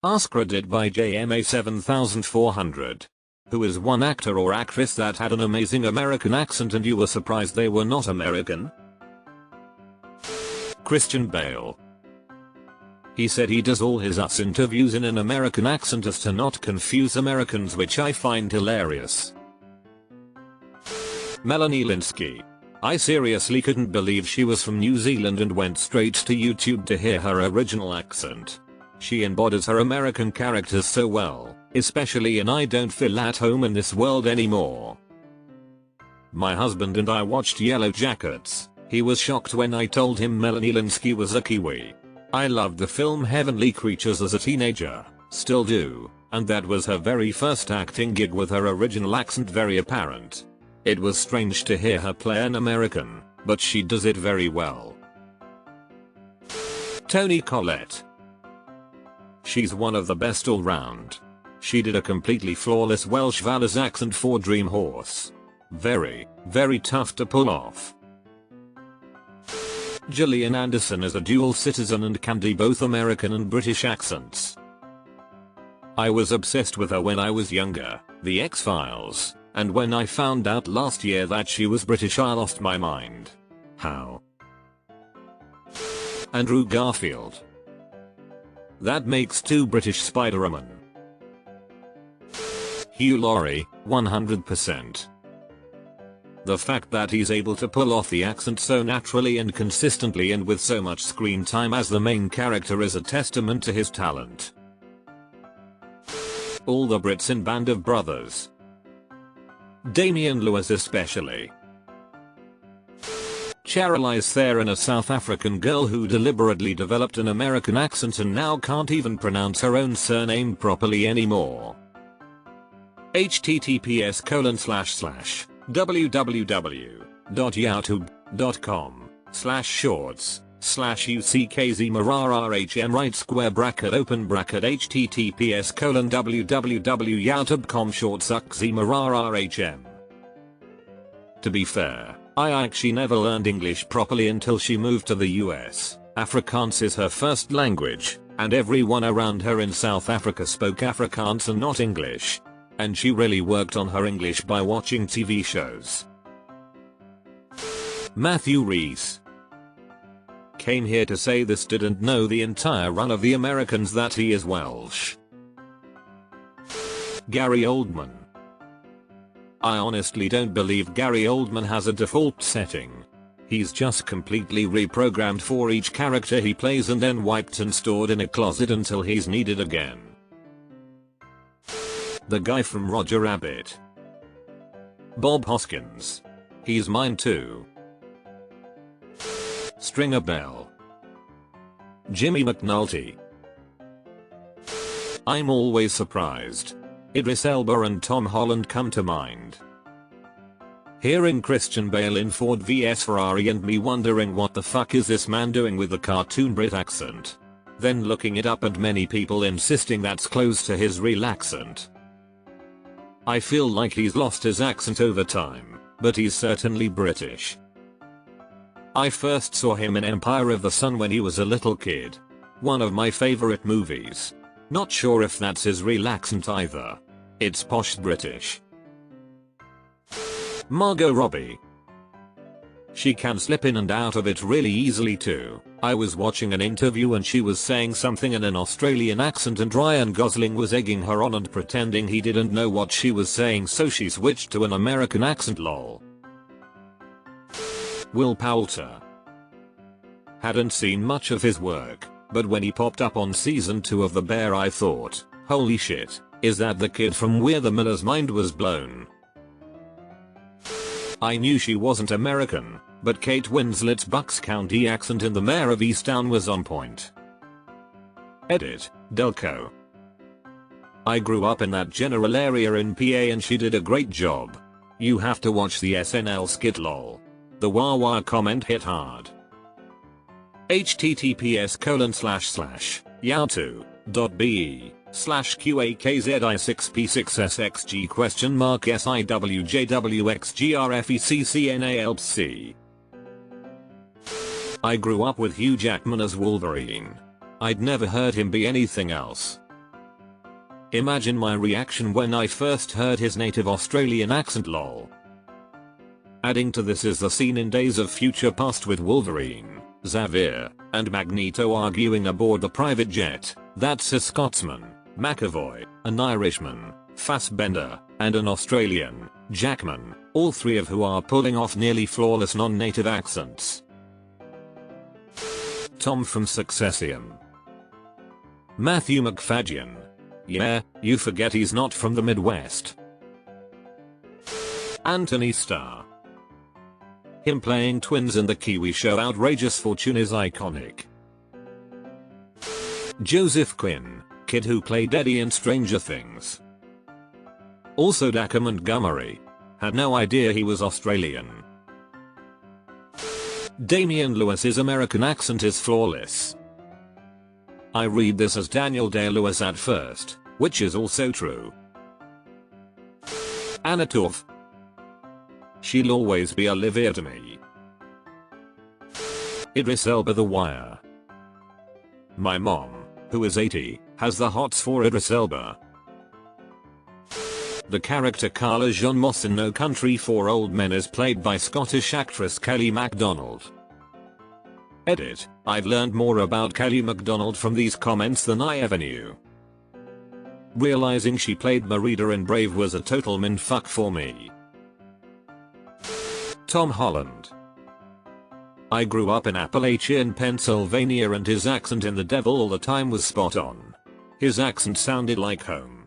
AskReddit by JMA7400. Who is one actor or actress that had an amazing American accent and you were surprised they were not American? Christian Bale. He said he does all his US interviews in an American accent as to not confuse Americans, which I find hilarious. Melanie Lynskey. I seriously couldn't believe she was from New Zealand and went straight to YouTube to hear her original accent. She embodies her American characters so well, especially in I Don't Feel at Home in This World Anymore. My husband and I watched Yellow Jackets. He was shocked when I told him Melanie Lynskey was a Kiwi. I loved the film Heavenly Creatures as a teenager, still do, and that was her very first acting gig with her original accent very apparent. It was strange to hear her play an American, but she does it very well. Toni Collette. She's one of the best all round. She did a completely flawless Welsh Valleys accent for Dream Horse. Very, very tough to pull off. Gillian Anderson is a dual citizen and can do both American and British accents. I was obsessed with her when I was younger, The X-Files, and when I found out last year that she was British I lost my mind. How? Andrew Garfield. That makes 2 British Spider-Man. Hugh Laurie, 100%. The fact that he's able to pull off the accent so naturally and consistently and with so much screen time as the main character is a testament to his talent. All the Brits in Band of Brothers. Damian Lewis especially. Charlize Theron, a South African girl who deliberately developed an American accent and now can't even pronounce her own surname properly anymore. https://www.youtube.com/shorts/uckzmarrrhm right square bracket open bracket https://www.youtube.com/shorts/uckzmarrrhm. To be fair, I actually never learned English properly until she moved to the US. Afrikaans is her first language, and everyone around her in South Africa spoke Afrikaans and not English. And she really worked on her English by watching TV shows. Matthew Rhys. Came here to say this, didn't know the entire run of the Americans that he is Welsh. Gary Oldman. I honestly don't believe Gary Oldman has a default setting. He's just completely reprogrammed for each character he plays and then wiped and stored in a closet until he's needed again. The guy from Roger Rabbit. Bob Hoskins. He's mine too. Stringer Bell. Jimmy McNulty. I'm always surprised. Idris Elba and Tom Holland come to mind. Hearing Christian Bale in Ford vs Ferrari and me wondering what the fuck is this man doing with the cartoon Brit accent. Then looking it up and many people insisting that's close to his real accent. I feel like he's lost his accent over time, but he's certainly British. I first saw him in Empire of the Sun when he was a little kid. One of my favorite movies. Not sure if that's his real accent either. It's posh British. Margot Robbie. She can slip in and out of it really easily too. I was watching an interview and she was saying something in an Australian accent and Ryan Gosling was egging her on and pretending he didn't know what she was saying, so she switched to an American accent, lol. Will Poulter. Hadn't seen much of his work, but when he popped up on season 2 of The Bear I thought, holy shit, is that the kid from We're the Millers? Mind was blown. I knew she wasn't American, but Kate Winslet's Bucks County accent in The Mayor of Easttown was on point. Edit, Delco. I grew up in that general area in PA and she did a great job. You have to watch the SNL skit, lol. The wah wah comment hit hard. https://yahoo.be/qaqzi6p6sxg?siwjwxgrfecCnalc. I grew up with Hugh Jackman as Wolverine. I'd never heard him be anything else. Imagine my reaction when I first heard his native Australian accent, lol. Adding to this is the scene in Days of Future Past with Wolverine, Xavier, and Magneto arguing aboard the private jet. That's a Scotsman, McAvoy, an Irishman, Fassbender, and an Australian, Jackman, all three of who are pulling off nearly flawless non-native accents. Tom from Succession. Matthew McFadden. Yeah, you forget he's not from the Midwest. Anthony Starr. Him playing twins in the Kiwi show Outrageous Fortune is iconic. Joseph Quinn, kid who played Eddie in Stranger Things. Also Dacre Montgomery. Had no idea he was Australian. Damian Lewis's American accent is flawless. I read this as Daniel Day-Lewis at first, which is also true. Anna Torv. She'll always be Olivia to me. Idris Elba The Wire. My mom, who is 80, has the hots for Idris Elba. The character Carla Jean Moss in No Country for Old Men is played by Scottish actress Kelly MacDonald. Edit, I've learned more about Kelly MacDonald from these comments than I ever knew. Realizing she played Merida in Brave was a total mindfuck for me. Tom Holland. I grew up in Appalachian, Pennsylvania, and his accent in The Devil all the time was spot on. His accent sounded like home.